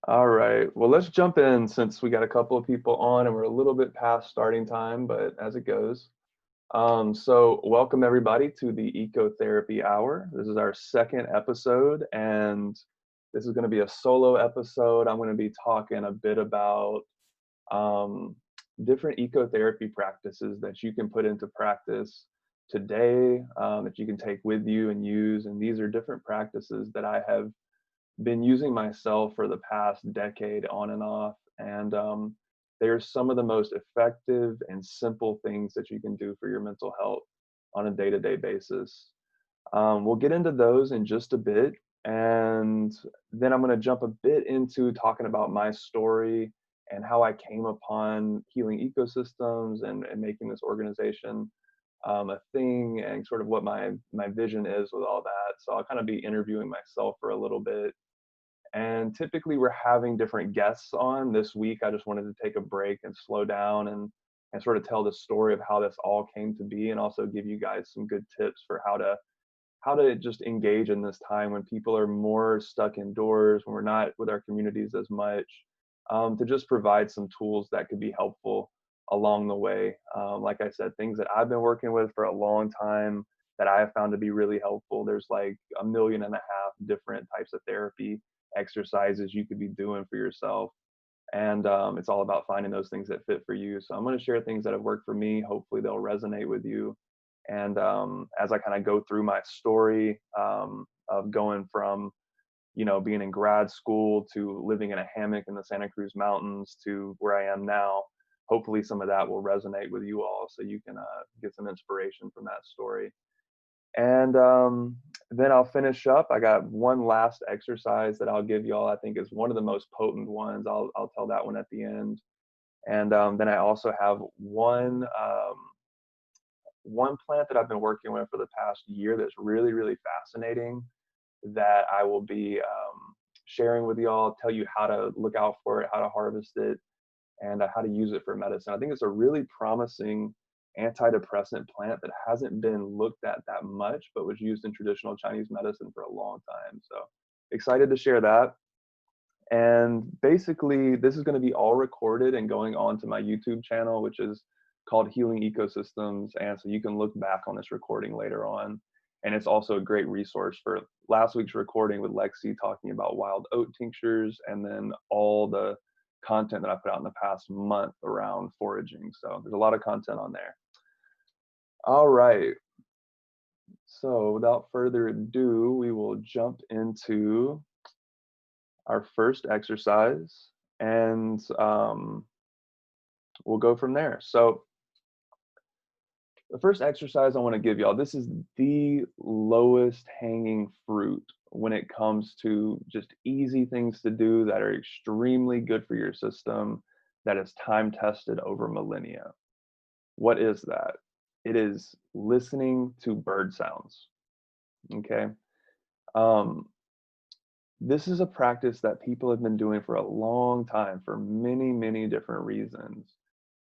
All right. Well, let's jump in since we got a couple of people on and we're a little bit past starting time, but as it goes. So welcome everybody to the Ecotherapy Hour. This is our second episode, and this is going to be a solo episode. I'm going to be talking a bit about um, different ecotherapy practices that you can put into practice today, that you can take with you and use. And these are different practices that I have been using myself for the past decade on and off. And they're some of the most effective and simple things that you can do for your mental health on a day to day basis. We'll get into those in just a bit. And then I'm going to jump a bit into talking about my story and how I came upon healing ecosystems and making this organization a thing, and sort of what my vision is with all that. So I'll kind of be interviewing myself for a little bit, and typically we're having different guests on. This week, I just wanted to take a break and slow down and sort of tell the story of how this all came to be, and also give you guys some good tips for how to just engage in this time when people are more stuck indoors, when we're not with our communities as much, to just provide some tools that could be helpful along the way. Like I said, things that I've been working with for a long time that I have found to be really helpful. There's like 1.5 million different types of therapy exercises you could be doing for yourself. And it's all about finding those things that fit for you. So I'm going to share things that have worked for me. Hopefully, they'll resonate with you. And as I kind of go through my story of going from, being in grad school to living in a hammock in the Santa Cruz Mountains to where I am now, hopefully some of that will resonate with you all, so you can get some inspiration from that story. And then I'll finish up. I got one last exercise that I'll give y'all. I think is one of the most potent ones. I'll tell that one at the end. And then I also have one plant that I've been working with for the past year that's really, really fascinating, that I will be sharing with y'all, tell you how to look out for it, how to harvest it, and how to use it for medicine. I think it's a really promising antidepressant plant that hasn't been looked at that much, but was used in traditional Chinese medicine for a long time. So excited to share that. And basically, this is going to be all recorded and going on to my YouTube channel, which is called Healing Ecosystems. And so you can look back on this recording later on. And it's also a great resource for last week's recording with Lexi talking about wild oat tinctures, and then all the content that I put out in the past month around foraging. So there's a lot of content on there. All right. So without further ado, we will jump into our first exercise, and we'll go from there. So the first exercise I want to give y'all, this is the lowest hanging fruit when it comes to just easy things to do that are extremely good for your system, that is time tested over millennia. What is that? It is listening to bird sounds. Okay. Um, this is a practice that people have been doing for a long time for many, many different reasons.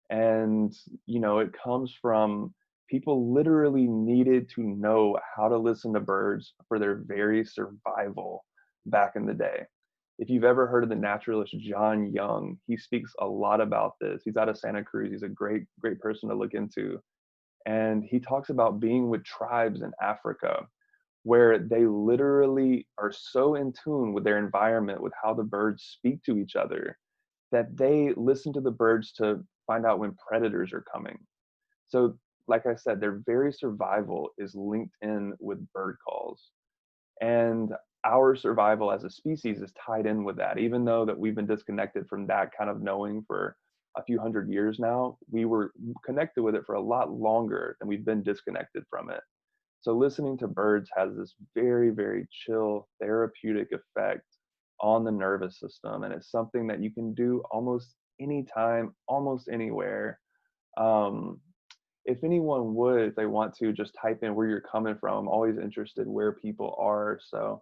And, it comes from people literally needed to know how to listen to birds for their very survival back in the day. If you've ever heard of the naturalist John Young, he speaks a lot about this. He's out of Santa Cruz. He's a great, great person to look into. And he talks about being with tribes in Africa where they literally are so in tune with their environment, with how the birds speak to each other, that they listen to the birds to find out when predators are coming. So, like I said, their very survival is linked in with bird calls. And our survival as a species is tied in with that. Even though that we've been disconnected from that kind of knowing for a few hundred years now, we were connected with it for a lot longer than we've been disconnected from it. So listening to birds has this very, very chill, therapeutic effect on the nervous system. And it's something that you can do almost anytime, almost anywhere. Um, if anyone would, if they want to, just type in where you're coming from. I'm always interested where people are. So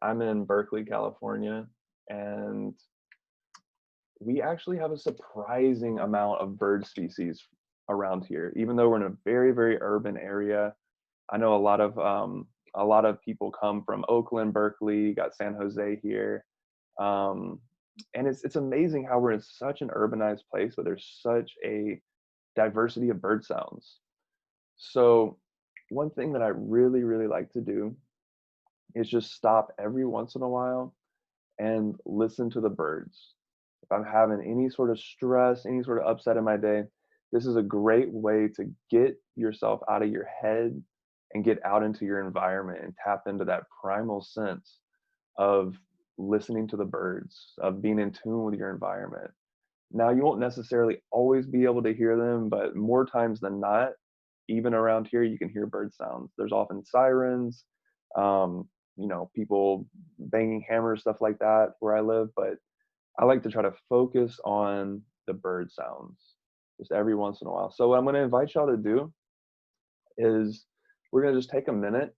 I'm in Berkeley, California, and we actually have a surprising amount of bird species around here, even though we're in a very, very urban area. I know a lot of people come from Oakland, Berkeley, got San Jose here. Um, And it's amazing how we're in such an urbanized place, but there's such a diversity of bird sounds. So one thing that I really, really like to do is just stop every once in a while and listen to the birds. If I'm having any sort of stress, any sort of upset in my day, this is a great way to get yourself out of your head and get out into your environment and tap into that primal sense of listening to the birds, of being in tune with your environment. Now, you won't necessarily always be able to hear them, but more times than not, even around here, you can hear bird sounds. There's often sirens, people banging hammers, stuff like that where I live. But I like to try to focus on the bird sounds just every once in a while. So, what I'm going to invite y'all to do is we're going to just take a minute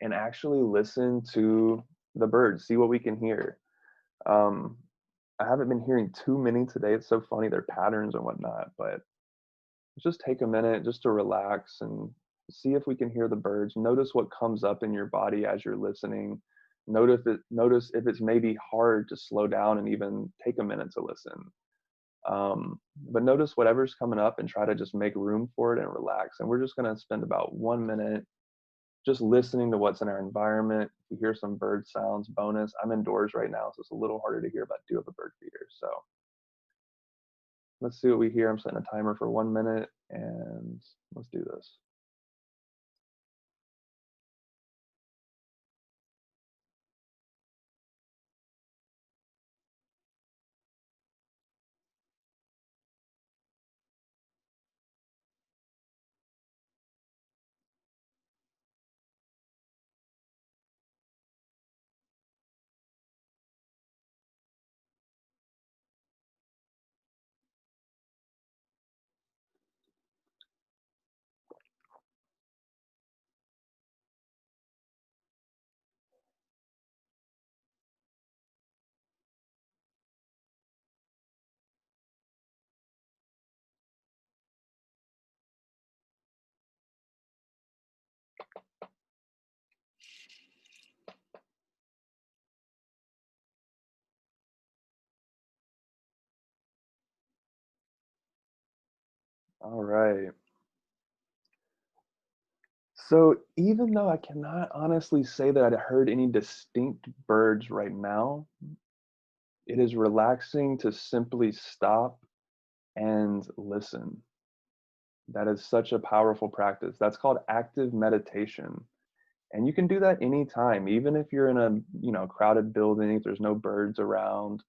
and actually listen to the birds, see what we can hear. Um, I haven't been hearing too many today. It's so funny, their patterns and whatnot, but just take a minute just to relax and see if we can hear the birds. Notice what comes up in your body as you're listening. Notice if it's maybe hard to slow down and even take a minute to listen. But notice whatever's coming up and try to just make room for it and relax. And we're just going to spend about 1 minute just listening to what's in our environment. If you hear some bird sounds, bonus. I'm indoors right now, so it's a little harder to hear, but I do have a bird feeder. So let's see what we hear. I'm setting a timer for 1 minute and let's do this. All right. So even though I cannot honestly say that I heard any distinct birds right now, it is relaxing to simply stop and listen. That is such a powerful practice. That's called active meditation. And you can do that anytime, even if you're in a crowded building, if there's no birds around.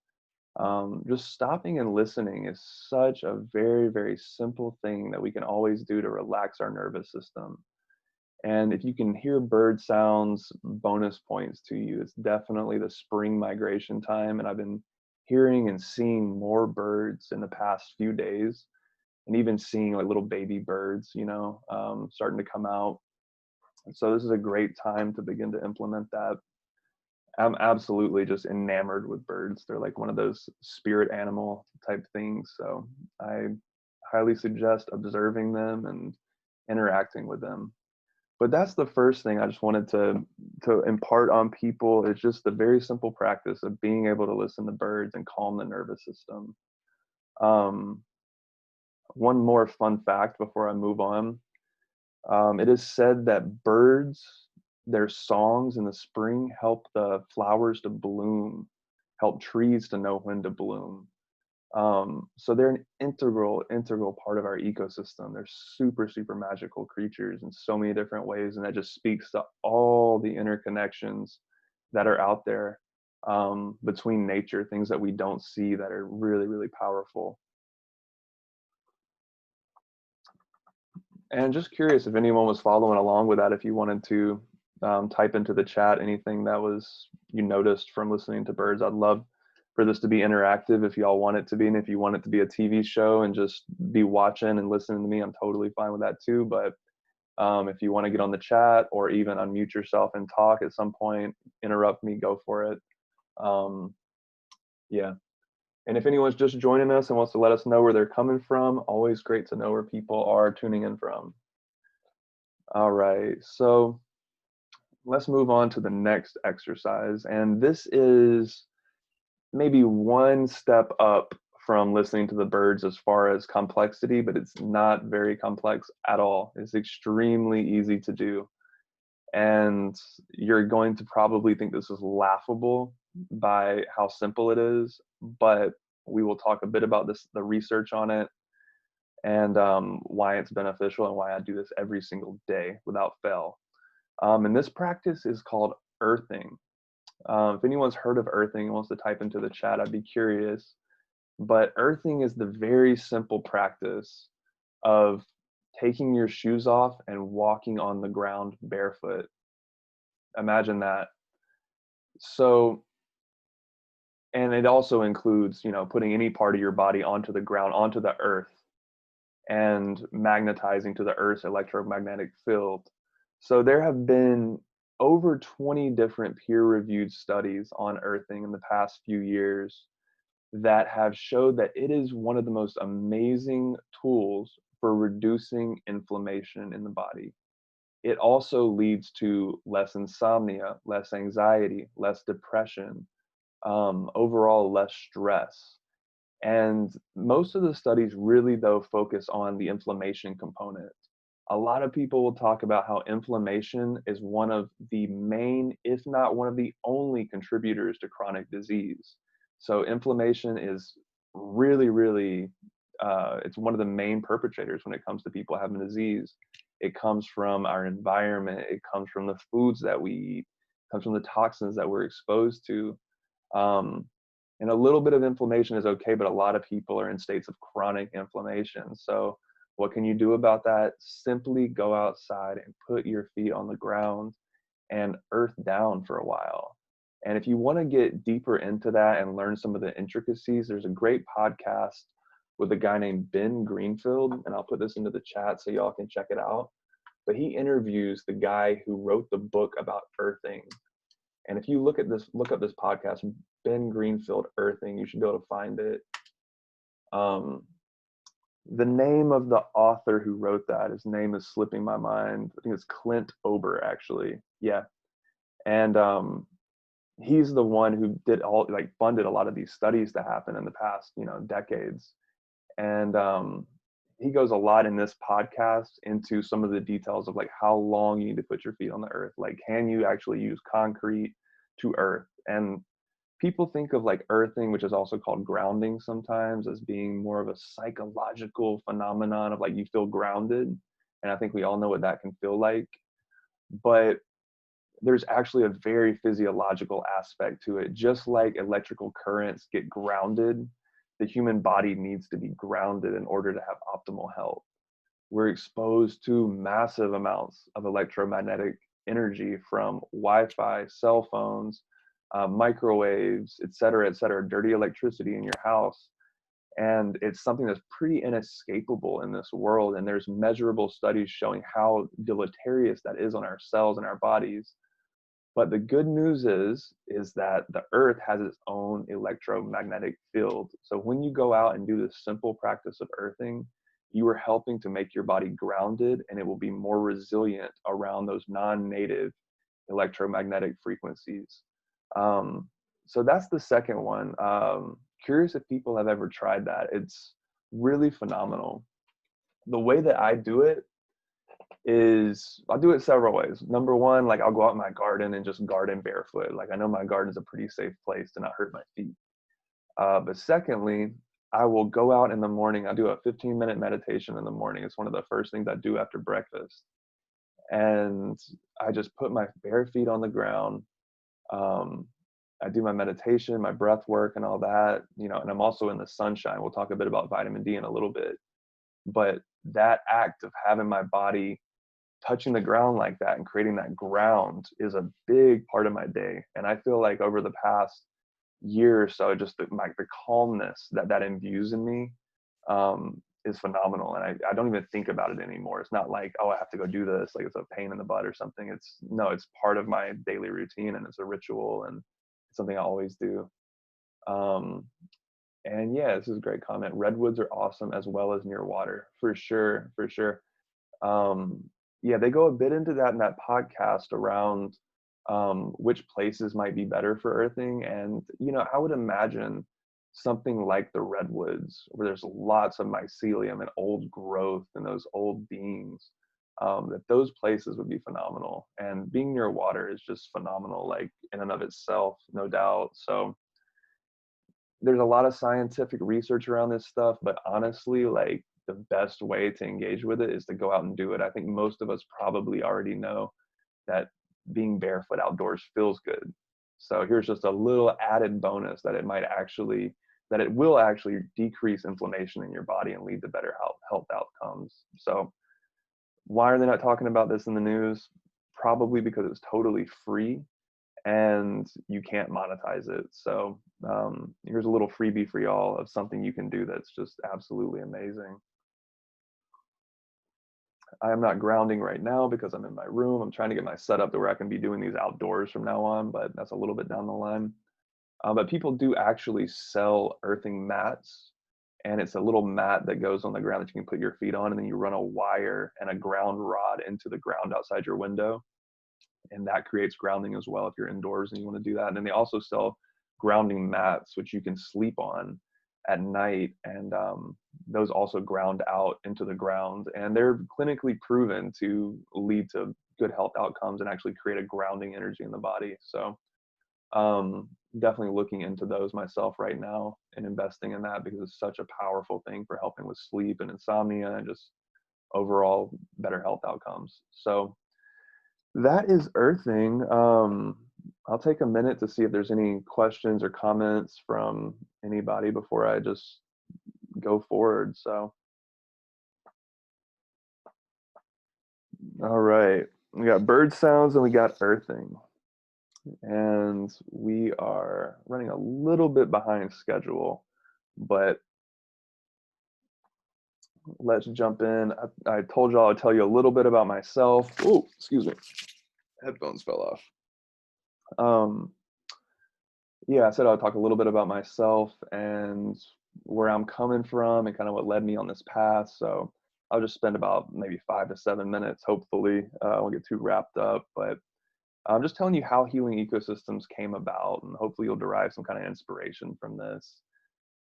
Just stopping and listening is such a very, very simple thing that we can always do to relax our nervous system. And if you can hear bird sounds, bonus points to you. It's definitely the spring migration time. And I've been hearing and seeing more birds in the past few days, and even seeing like little baby birds, starting to come out. And so this is a great time to begin to implement that. I'm absolutely just enamored with birds. They're like one of those spirit animal type things. So I highly suggest observing them and interacting with them. But that's the first thing I just wanted to impart on people. It's just the very simple practice of being able to listen to birds and calm the nervous system. Um, One more fun fact before I move on. It is said that birds, their songs in the spring help the flowers to bloom, help trees to know when to bloom. So they're an integral part of our ecosystem. They're super, super magical creatures in so many different ways. And that just speaks to all the interconnections that are out there between nature, things that we don't see that are really, really powerful. And just curious if anyone was following along with that, if you wanted to type into the chat anything that was you noticed from listening to birds. I'd love for this to be interactive if y'all want it to be, and if you want it to be a TV show and just be watching and listening to me, I'm totally fine with that too. But if you want to get on the chat or even unmute yourself and talk at some point, interrupt me, go for it. Um, yeah. And if anyone's just joining us and wants to let us know where they're coming from, always great to know where people are tuning in from. All right, so let's move on to the next exercise. And this is maybe one step up from listening to the birds as far as complexity, but it's not very complex at all. It's extremely easy to do. And you're going to probably think this is laughable by how simple it is, but we will talk a bit about this, the research on it, and why it's beneficial and why I do this every single day without fail. And this practice is called earthing. If anyone's heard of earthing and wants to type into the chat, I'd be curious. But earthing is the very simple practice of taking your shoes off and walking on the ground barefoot. Imagine that. So, and it also includes, putting any part of your body onto the ground, onto the earth, and magnetizing to the earth's electromagnetic field. So there have been over 20 different peer-reviewed studies on earthing in the past few years that have showed that it is one of the most amazing tools for reducing inflammation in the body. It also leads to less insomnia, less anxiety, less depression, overall less stress. And most of the studies really, though, focus on the inflammation component. A lot of people will talk about how inflammation is one of the main, if not one of the only contributors to chronic disease. So inflammation is really, really, it's one of the main perpetrators when it comes to people having disease. It comes from our environment. It comes from the foods that we eat. It comes from the toxins that we're exposed to. Um, and a little bit of inflammation is okay, but a lot of people are in states of chronic inflammation. So what can you do about that? Simply go outside and put your feet on the ground and earth down for a while. And if you want to get deeper into that and learn some of the intricacies, there's a great podcast with a guy named Ben Greenfield, and I'll put this into the chat so y'all can check it out. But he interviews the guy who wrote the book about earthing. And if you look up this podcast, Ben Greenfield Earthing, you should be able to find it. The name of the author who wrote that, his name is slipping my mind. I think it's Clint Ober, actually. Yeah. And he's the one who funded a lot of these studies to happen in the past, decades. And he goes a lot in this podcast into some of the details of like how long you need to put your feet on the earth. Like, can you actually use concrete to earth? And people think of like earthing, which is also called grounding sometimes, as being more of a psychological phenomenon of like you feel grounded. And I think we all know what that can feel like. But there's actually a very physiological aspect to it. Just like electrical currents get grounded, the human body needs to be grounded in order to have optimal health. We're exposed to massive amounts of electromagnetic energy from Wi-Fi, cell phones, microwaves, et cetera, dirty electricity in your house. And it's something that's pretty inescapable in this world. And there's measurable studies showing how deleterious that is on our cells and our bodies. But the good news is that the earth has its own electromagnetic field. So when you go out and do this simple practice of earthing, you are helping to make your body grounded, and it will be more resilient around those non-native electromagnetic frequencies. So that's the second one. Curious if people have ever tried that. It's really phenomenal. The way that I do it is I'll do it several ways. Number one, like I'll go out in my garden and just garden barefoot. Like I know my garden is a pretty safe place to not hurt my feet. But secondly, I will go out in the morning. I do a 15-minute meditation in the morning. It's one of the first things I do after breakfast. And I just put my bare feet on the ground. I do my meditation, my breath work and all that, and I'm also in the sunshine. We'll talk a bit about vitamin D in a little bit. But that act of having my body touching the ground like that and creating that ground is a big part of my day. And I feel like over the past year or so, just the calmness that imbues in me is phenomenal. And I don't even think about it anymore. It's not like, oh, I have to go do this, like it's a pain in the butt or something. It's part of my daily routine, and it's a ritual, and it's something I always do. And yeah, this is a great comment. Redwoods are awesome as well as near water, for sure. Yeah, they go a bit into that in that podcast around which places might be better for earthing. And, I would imagine something like the redwoods, where there's lots of mycelium and old growth and those old beings, that those places would be phenomenal. And being near water is just phenomenal, like in and of itself, no doubt. So there's a lot of scientific research around this stuff, but honestly, like the best way to engage with it is to go out and do it. I think most of us probably already know that being barefoot outdoors feels good. So here's just a little added bonus that it will actually decrease inflammation in your body and lead to better health outcomes. So why are they not talking about this in the news? Probably because it's totally free and you can't monetize it. So here's a little freebie for y'all of something you can do that's just absolutely amazing. I am not grounding right now because I'm in my room. I'm trying to get my setup to where I can be doing these outdoors from now on, but that's a little bit down the line. But people do actually sell earthing mats, and it's a little mat that goes on the ground that you can put your feet on, and then you run a wire and a ground rod into the ground outside your window, and that creates grounding as well if you're indoors and you want to do that. And then they also sell grounding mats, which you can sleep on at night, and those also ground out into the ground, and they're clinically proven to lead to good health outcomes and actually create a grounding energy in the body. So definitely looking into those myself right now and investing in that, because it's such a powerful thing for helping with sleep and insomnia and just overall better health outcomes. So that is earthing. I'll take a minute to see if there's any questions or comments from anybody before I just go forward. So, all right, we got bird sounds and we got earthing. And we are running a little bit behind schedule, but let's jump in. I told y'all I'd tell you a little bit about myself. Oh, excuse me. Headphones fell off. Yeah, I said I'll talk a little bit about myself and where I'm coming from and kind of what led me on this path. So I'll just spend about maybe 5 to 7 minutes, hopefully. I won't get too wrapped up, but I'm just telling you how Healing Ecosystems came about, and hopefully you'll derive some kind of inspiration from this.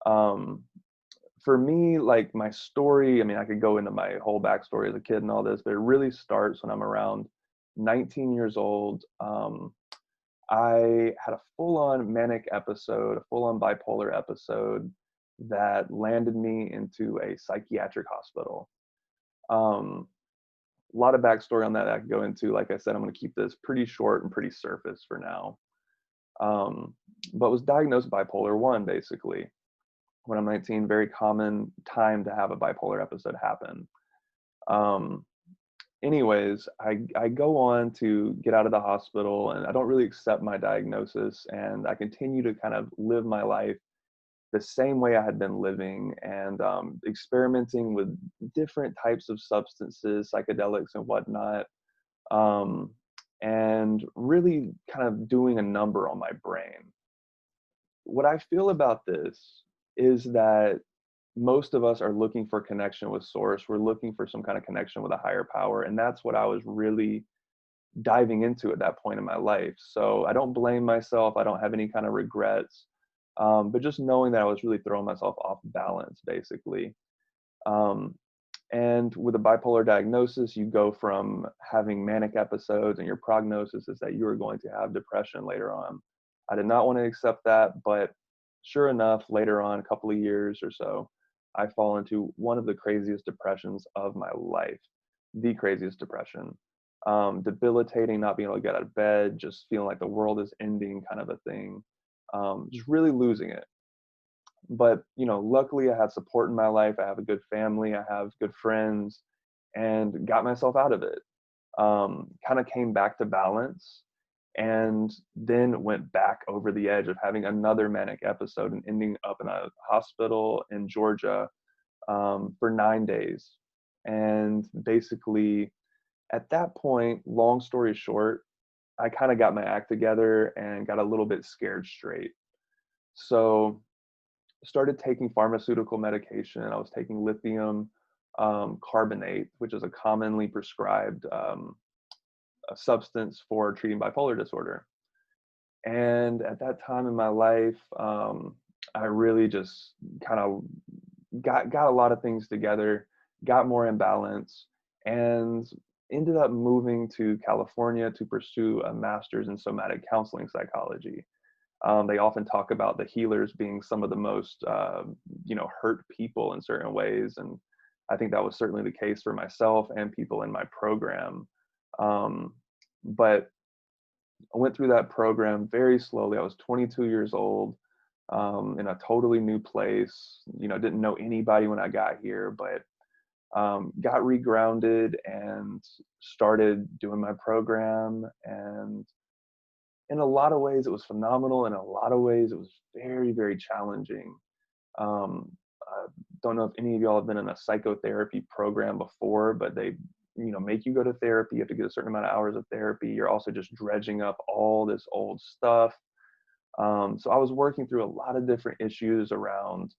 For me, like my story, I mean, I could go into my whole backstory as a kid and all this, but it really starts when I'm around 19 years old. I had a full-on manic episode, a full-on bipolar episode that landed me into a psychiatric hospital. A lot of backstory on that I could go into. Like I said, I'm going to keep this pretty short and pretty surface for now. But was diagnosed bipolar 1 basically when I'm 19. Very common time to have a bipolar episode happen. Anyways, I go on to get out of the hospital, and I don't really accept my diagnosis, and I continue to kind of live my life the same way I had been living, and experimenting with different types of substances, psychedelics and whatnot, and really kind of doing a number on my brain. What I feel about this is that most of us are looking for connection with source. We're looking for some kind of connection with a higher power. And that's what I was really diving into at that point in my life. So I don't blame myself. I don't have any kind of regrets. But just knowing that I was really throwing myself off balance, basically. And with a bipolar diagnosis, you go from having manic episodes, and your prognosis is that you are going to have depression later on. I did not want to accept that, but sure enough, later on, a couple of years or so, I fall into one of the craziest depressions of my life, the craziest depression. Debilitating, not being able to get out of bed, just feeling like the world is ending kind of a thing. Just really losing it. But, luckily I had support in my life. I have a good family, I have good friends, and got myself out of it. Kind of came back to balance, and then went back over the edge of having another manic episode and ending up in a hospital in Georgia for 9 days. And basically, at that point, long story short, I kind of got my act together and got a little bit scared straight. So started taking pharmaceutical medication. I was taking lithium carbonate, which is a commonly prescribed a substance for treating bipolar disorder. And at that time in my life, I really just kind of got a lot of things together, got more in balance, and ended up moving to California to pursue a master's in somatic counseling psychology. They often talk about the healers being some of the most, hurt people in certain ways. And I think that was certainly the case for myself and people in my program. But I went through that program very slowly. I was 22 years old, in a totally new place. Didn't know anybody when I got here, but got regrounded and started doing my program. And in a lot of ways, it was phenomenal. In a lot of ways, it was very, very challenging. I don't know if any of y'all have been in a psychotherapy program before, but they make you go to therapy. You have to get a certain amount of hours of therapy. You're also just dredging up all this old stuff. So I was working through a lot of different issues around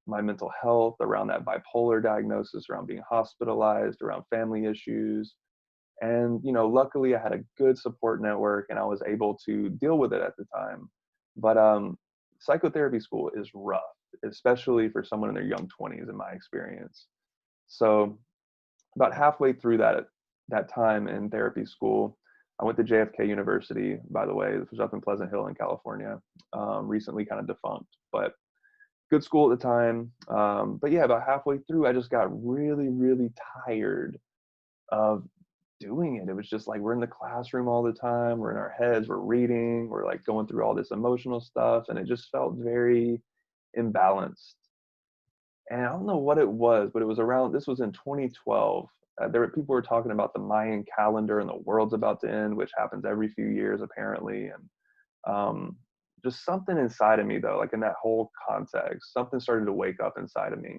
my mental health, around that bipolar diagnosis, around being hospitalized, around family issues. And, luckily I had a good support network and I was able to deal with it at the time. But psychotherapy school is rough, especially for someone in their young 20s, in my experience. So about halfway through that time in therapy school, I went to JFK University, by the way. This was up in Pleasant Hill in California, recently kind of defunct, but good school at the time. But yeah, about halfway through, I just got really, really tired of doing it. It was just like, we're in the classroom all the time, we're in our heads, we're reading, we're like going through all this emotional stuff, and it just felt very imbalanced. And I don't know what it was, but it was this was in 2012. People were talking about the Mayan calendar and the world's about to end, which happens every few years apparently. And just something inside of me, though, like in that whole context, something started to wake up inside of me.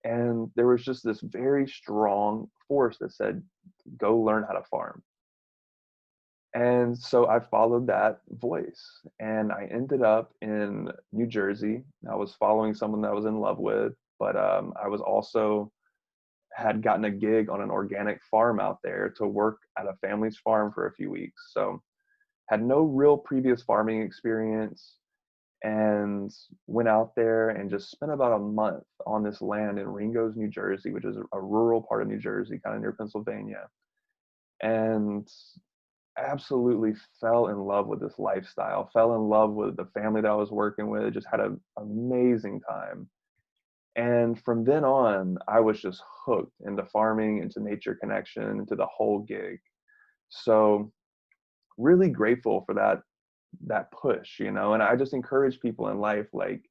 And there was just this very strong force that said, go learn how to farm. And so I followed that voice, and I ended up in New Jersey. I was following someone that I was in love with, but I was also had gotten a gig on an organic farm out there to work at a family's farm for a few weeks. So had no real previous farming experience, and went out there and just spent about a month on this land in Ringo's, New Jersey, which is a rural part of New Jersey, kind of near Pennsylvania. And absolutely fell in love with this lifestyle, fell in love with the family that I was working with, just had an amazing time. And from then on, I was just hooked into farming, into nature connection, into the whole gig. So really grateful for that push, and I just encourage people in life, like,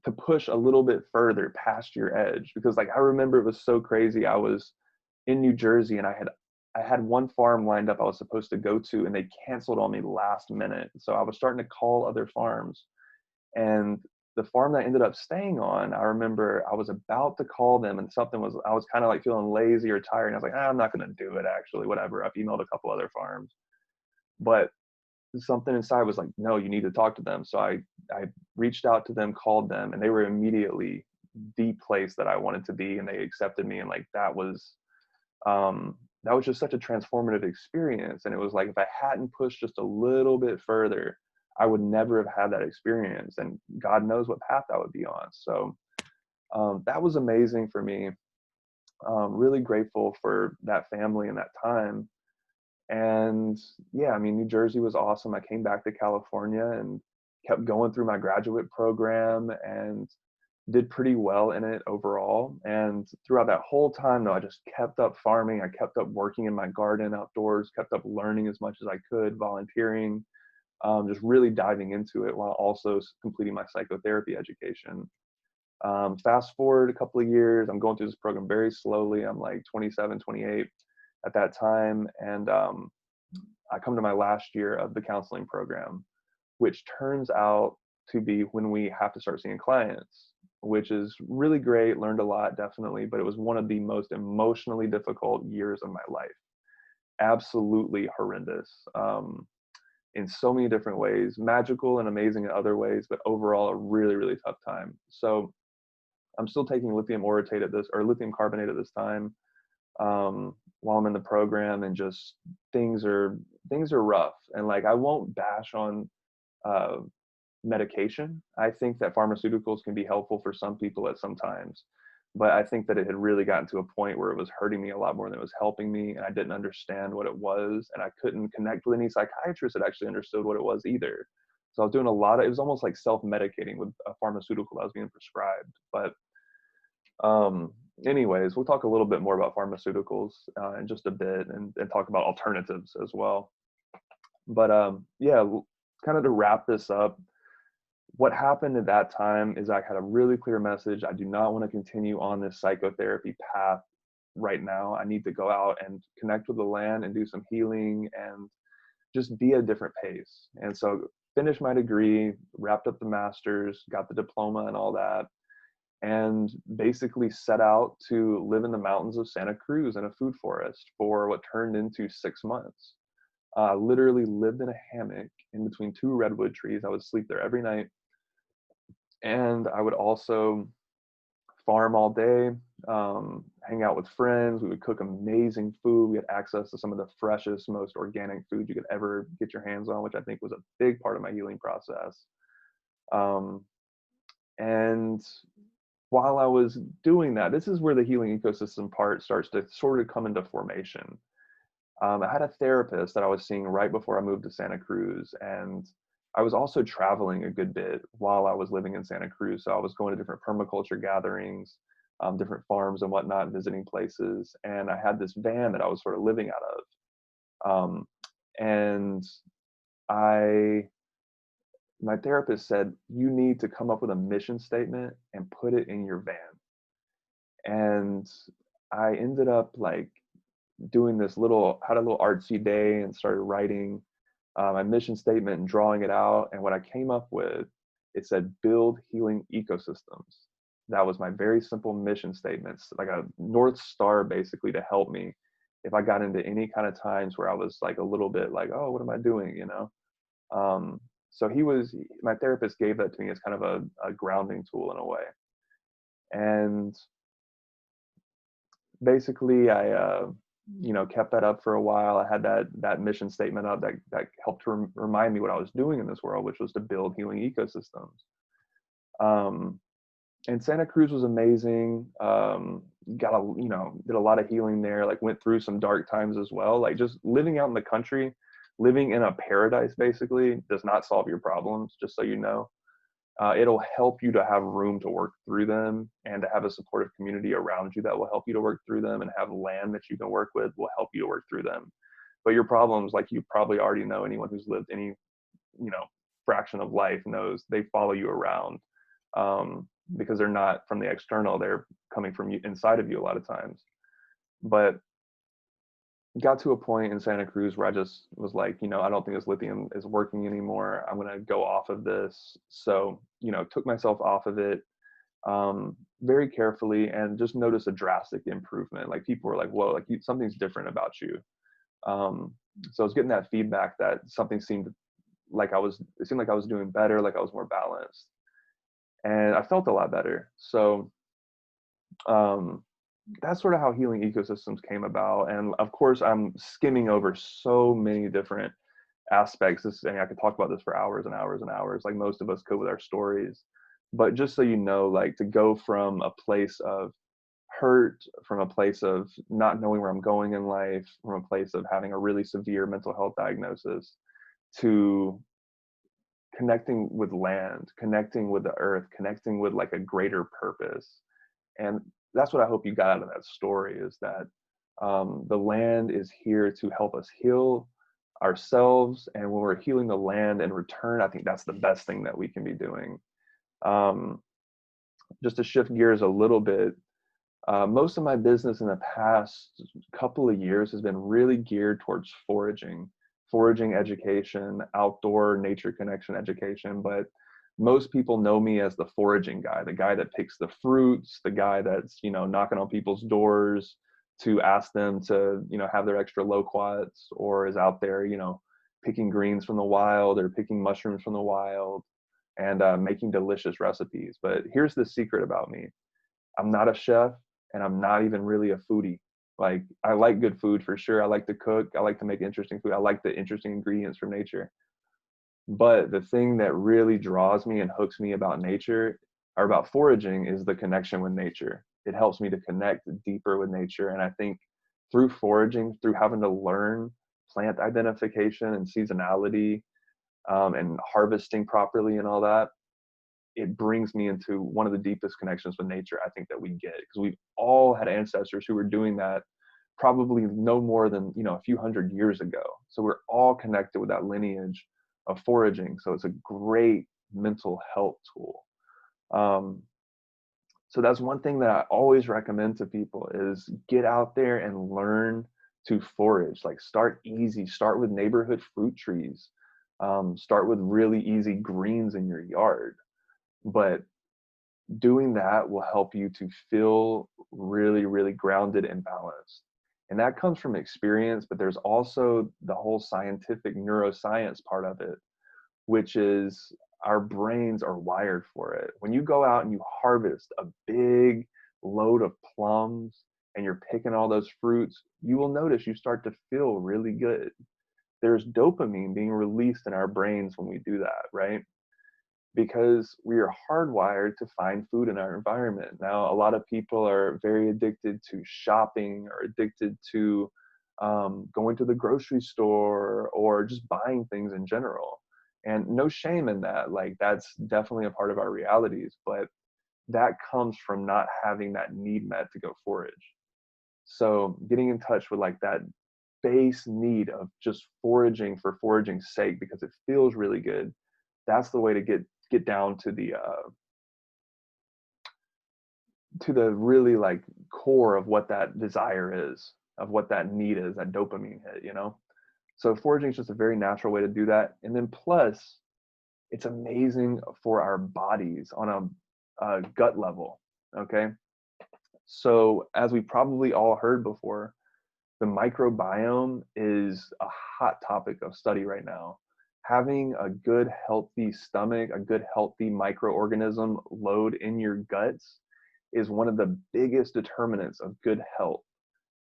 to push a little bit further past your edge, because like I remember it was so crazy. I was in New Jersey and I had one farm lined up I was supposed to go to, and they canceled on me last minute. So I was starting to call other farms, and the farm that I ended up staying on, I remember I was about to call them, and I was kind of like feeling lazy or tired, and I was like, I'm not going to do it, actually, whatever. I've emailed a couple other farms, but something inside was like, no, you need to talk to them. So I reached out to them, called them, and they were immediately the place that I wanted to be, and they accepted me. And like that was just such a transformative experience. And it was like, if I hadn't pushed just a little bit further, I would never have had that experience, and God knows what path I would be on. So that was amazing for me. Really grateful for that family and that time. And yeah, I mean, New Jersey was awesome. I came back to California and kept going through my graduate program and did pretty well in it overall. And throughout that whole time, though, I just kept up farming. I kept up working in my garden outdoors, kept up learning as much as I could, volunteering, just really diving into it while also completing my psychotherapy education. Fast forward a couple of years, I'm going through this program very slowly. I'm like 27, 28 at that time. And I come to my last year of the counseling program, which turns out to be when we have to start seeing clients, which is really great. Learned a lot, definitely, but it was one of the most emotionally difficult years of my life. Absolutely horrendous in so many different ways, magical and amazing in other ways, but overall a really, really tough time. So I'm still taking lithium carbonate at this time. while I'm in the program, and just things are rough. And like, I won't bash on uh, medication. I think that pharmaceuticals can be helpful for some people at some times, but I think that it had really gotten to a point where it was hurting me a lot more than it was helping me, and I didn't understand what it was, and I couldn't connect with any psychiatrist that actually understood what it was either. So I was doing a lot of, it was almost like self-medicating with a pharmaceutical that was being prescribed. But anyways, we'll talk a little bit more about pharmaceuticals in just a bit, and talk about alternatives as well. But yeah, kind of to wrap this up, what happened at that time is I had a really clear message. I do not want to continue on this psychotherapy path right now. I need to go out and connect with the land and do some healing and just be at a different pace. And so finished my degree, wrapped up the master's, got the diploma and all that, and basically set out to live in the mountains of Santa Cruz in a food forest for what turned into 6 months. Literally lived in a hammock in between 2 redwood trees. I would sleep there every night. And I would also farm all day, hang out with friends. We would cook amazing food. We had access to some of the freshest, most organic food you could ever get your hands on, which I think was a big part of my healing process. And while I was doing that, this is where the healing ecosystem part starts to sort of come into formation. I had a therapist that I was seeing right before I moved to Santa Cruz, and I was also traveling a good bit while I was living in Santa Cruz. So I was going to different permaculture gatherings, different farms and whatnot, visiting places. And I had this van that I was sort of living out of. And my therapist said, you need to come up with a mission statement and put it in your van. And I ended up like doing this had a little artsy day and started writing my mission statement and drawing it out. And what I came up with, it said, build healing ecosystems. That was my very simple mission statements, like a North Star basically to help me if I got into any kind of times where I was like a little bit like, oh, what am I doing? You know? So my therapist gave that to me as kind of a grounding tool in a way. And basically I, kept that up for a while. I had that mission statement up that helped to remind me what I was doing in this world, which was to build healing ecosystems. And Santa Cruz was amazing. Did a lot of healing there, like went through some dark times as well. Like just living out in the country, living in a paradise basically does not solve your problems, just so you know. It'll help you to have room to work through them, and to have a supportive community around you that will help you to work through them, and have land that you can work with will help you to work through them. But your problems, like you probably already know, anyone who's lived any, fraction of life knows, they follow you around, because they're not from the external, they're coming from you, inside of you a lot of times. But got to a point in Santa Cruz where I just was like, I don't think this lithium is working anymore. I'm going to go off of this. So, took myself off of it very carefully, and just noticed a drastic improvement. Like people were like, whoa, like something's different about you. So I was getting that feedback that something seemed like I was doing better, like I was more balanced. And I felt a lot better. So, that's sort of how Healing Ecosystems came about. And of course, I'm skimming over so many different aspects. I could talk about this for hours and hours and hours, like most of us could with our stories. But just so you know, like to go from a place of hurt, from a place of not knowing where I'm going in life, from a place of having a really severe mental health diagnosis, to connecting with land, connecting with the earth, connecting with like a greater purpose. And that's what I hope you got out of that story, is that the land is here to help us heal ourselves. And when we're healing the land in return, I think that's the best thing that we can be doing. Just to shift gears a little bit, most of my business in the past couple of years has been really geared towards foraging education, outdoor nature connection education. But most people know me as the foraging guy, the guy that picks the fruits, the guy that's, knocking on people's doors to ask them to, have their extra loquats, or is out there, picking greens from the wild, or picking mushrooms from the wild, and making delicious recipes. But here's the secret about me. I'm not a chef, and I'm not even really a foodie, Like, I like good food for sure. I like to cook. I like to make interesting food. I like the interesting ingredients from nature. But the thing that really draws me and hooks me about nature or about foraging is the connection with nature. It helps me to connect deeper with nature. And I think through foraging, through having to learn plant identification and seasonality, and harvesting properly and all that, it brings me into one of the deepest connections with nature I think that we get, because we've all had ancestors who were doing that probably no more than, a few hundred years ago. So we're all connected with that lineage of foraging. So it's a great mental health tool. Um, so that's one thing that I always recommend to people is get out there and learn to forage. Like, start easy, start with neighborhood fruit trees, start with really easy greens in your yard. But doing that will help you to feel really, really grounded and balanced. And that comes from experience, but there's also the whole scientific neuroscience part of it, which is our brains are wired for it. When you go out and you harvest a big load of plums and you're picking all those fruits, you will notice you start to feel really good. There's dopamine being released in our brains when we do that, right? Because we are hardwired to find food in our environment. Now, a lot of people are very addicted to shopping or addicted to going to the grocery store or just buying things in general. And no shame in that. Like, that's definitely a part of our realities, but that comes from not having that need met to go forage. So getting in touch with like that base need of just foraging for foraging's sake because it feels really good, that's the way to get down to the really like core of what that desire is, of what that need is, that dopamine hit. So foraging is just a very natural way to do that. And then plus, it's amazing for our bodies on a gut level. Okay. So as we probably all heard before, the microbiome is a hot topic of study right now. Having a good, healthy stomach, a good, healthy microorganism load in your guts is one of the biggest determinants of good health.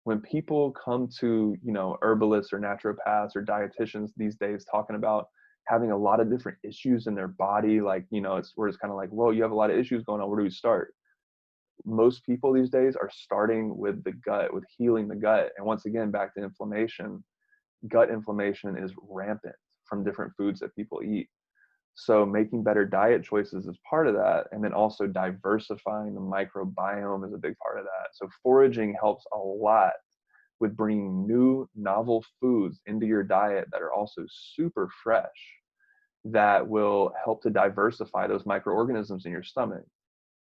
When people come to, herbalists or naturopaths or dietitians these days talking about having a lot of different issues in their body, like, it's where it's kind of like, well, you have a lot of issues going on. Where do we start? Most people these days are starting with the gut, with healing the gut. And once again, back to inflammation, gut inflammation is rampant from different foods that people eat. So making better diet choices is part of that. And then also diversifying the microbiome is a big part of that. So foraging helps a lot with bringing new novel foods into your diet that are also super fresh, that will help to diversify those microorganisms in your stomach.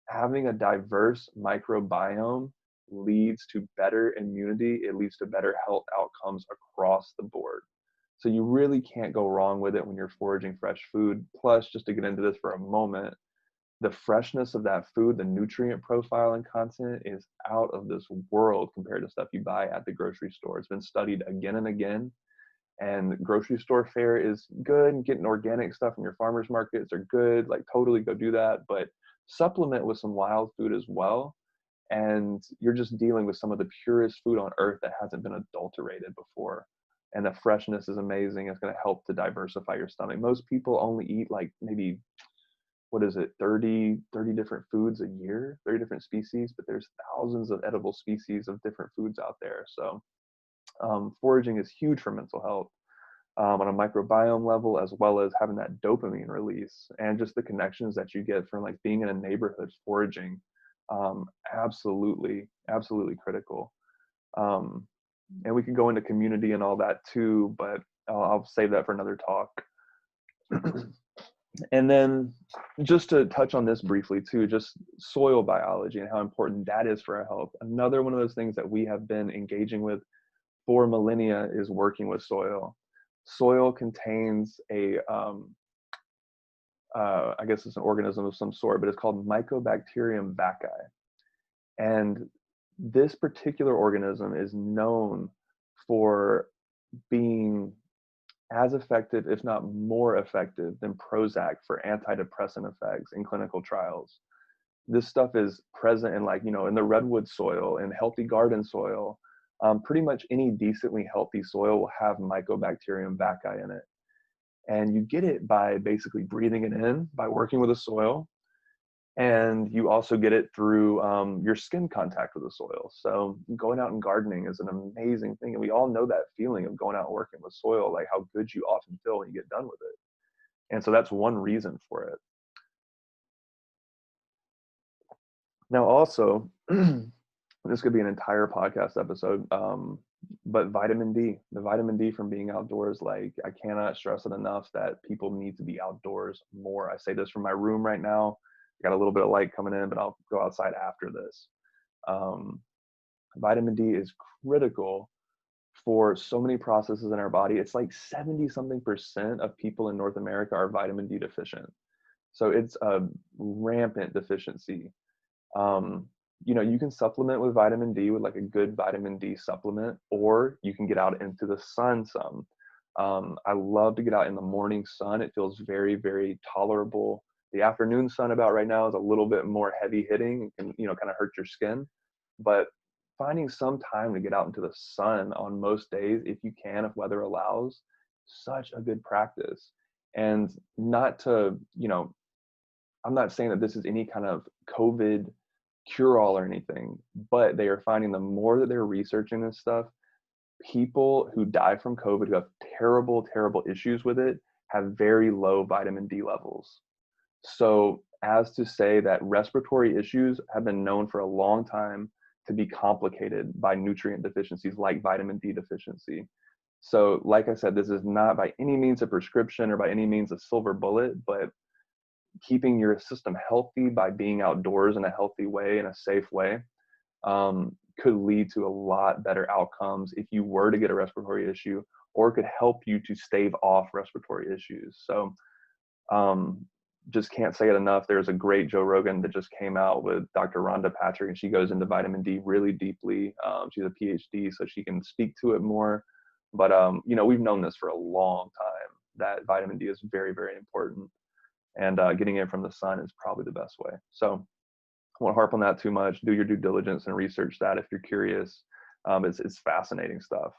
Having a diverse microbiome leads to better immunity. It leads to better health outcomes across the board. So you really can't go wrong with it when you're foraging fresh food. Plus, just to get into this for a moment, the freshness of that food, the nutrient profile and content is out of this world compared to stuff you buy at the grocery store. It's been studied again and again. And grocery store fare is good. Getting organic stuff in your farmers markets are good. Like, totally go do that. But supplement with some wild food as well. And you're just dealing with some of the purest food on earth that hasn't been adulterated before. And the freshness is amazing. It's going to help to diversify your stomach. Most people only eat like maybe, 30 different foods a year, 30 different species, but there's thousands of edible species of different foods out there. So foraging is huge for mental health on a microbiome level, as well as having that dopamine release and just the connections that you get from like being in a neighborhood foraging. Absolutely critical. And we can go into community and all that too, but I'll save that for another talk. And then just to touch on this briefly too, just soil biology and how important that is for our health. Another one of those things that we have been engaging with for millennia is working with soil. Soil contains I guess it's an organism of some sort, but it's called Mycobacterium vaccae. And this particular organism is known for being as effective, if not more effective, than Prozac for antidepressant effects in clinical trials. This stuff is present in in the redwood soil, in healthy garden soil, Pretty much any decently healthy soil will have Mycobacterium vaccae in it. And you get it by basically breathing it in, by working with the soil. And you also get it through your skin contact with the soil. So going out and gardening is an amazing thing. And we all know that feeling of going out and working with soil, like how good you often feel when you get done with it. And so that's one reason for it. Now, also, this could be an entire podcast episode, but vitamin D, the vitamin D from being outdoors, like I cannot stress it enough that people need to be outdoors more. I say this from my room right now. Got a little bit of light coming in, but I'll go outside after this. Um, Vitamin D is critical for so many processes in our body. It's like 70 something percent of people in North America are vitamin D deficient. So it's a rampant deficiency. Um, you can supplement with vitamin D with like a good vitamin D supplement, or you can get out into the sun some. I love to get out in the morning sun. It feels very, very tolerable. The afternoon sun about right now is a little bit more heavy hitting and kind of hurt your skin. But finding some time to get out into the sun on most days, if you can, if weather allows, such a good practice. And not to, I'm not saying that this is any kind of COVID cure-all or anything, but they are finding the more that they're researching this stuff, people who die from COVID who have terrible, terrible issues with it have very low vitamin D levels. So as to say that respiratory issues have been known for a long time to be complicated by nutrient deficiencies like vitamin D deficiency. So like I said, this is not by any means a prescription or by any means a silver bullet, but keeping your system healthy by being outdoors in a healthy way, in a safe way, could lead to a lot better outcomes if you were to get a respiratory issue, or could help you to stave off respiratory issues. So just can't say it enough. There's a great Joe Rogan that just came out with Dr. Rhonda Patrick, and she goes into vitamin D really deeply. She's a PhD, so she can speak to it more. But we've known this for a long time, that vitamin D is very, very important. And getting it from the sun is probably the best way. So I won't harp on that too much. Do your due diligence and research that if you're curious. It's fascinating stuff.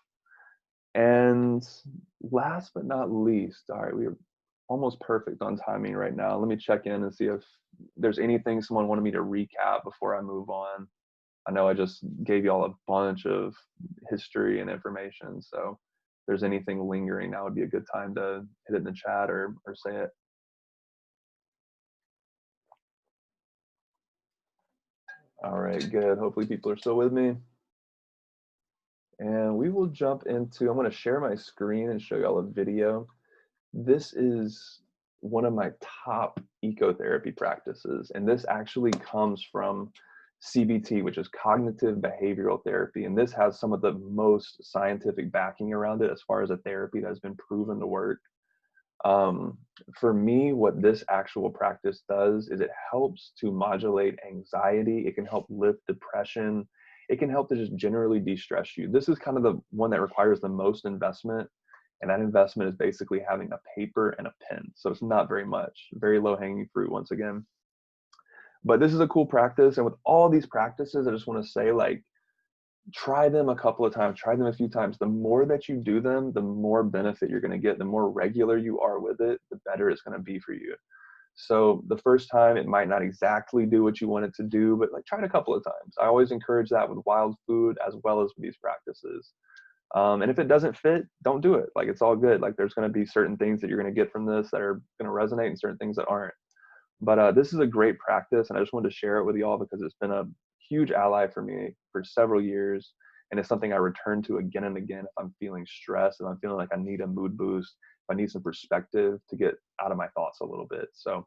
And last but not least, all right, we're almost perfect on timing right now. Let me check in and see if there's anything someone wanted me to recap before I move on. I know I just gave you all a bunch of history and information. So if there's anything lingering, now would be a good time to hit it in the chat or say it. All right, good. Hopefully people are still with me. And we will jump into, I'm going to share my screen and show y'all a video. This is one of my top ecotherapy practices. And this actually comes from CBT, which is cognitive behavioral therapy. And this has some of the most scientific backing around it as far as a therapy that has been proven to work. For me, what this actual practice does is it helps to modulate anxiety. It can help lift depression. It can help to just generally de-stress you. This is kind of the one that requires the most investment. And that investment is basically having a paper and a pen. So it's not very much, very low hanging fruit once again. But this is a cool practice. And with all these practices, I just want to say, like, try them a couple of times, try them a few times. The more that you do them, the more benefit you're going to get. The more regular you are with it, the better it's going to be for you. So the first time it might not exactly do what you want it to do, but like try it a couple of times. I always encourage that with wild food as well as with these practices. And if it doesn't fit, don't do it. Like, it's all good. Like, there's going to be certain things that you're going to get from this that are going to resonate and certain things that aren't. But this is a great practice, and I just wanted to share it with y'all because it's been a huge ally for me for several years. And it's something I return to again and again if I'm feeling stressed, if I'm feeling like I need a mood boost, if I need some perspective to get out of my thoughts a little bit. So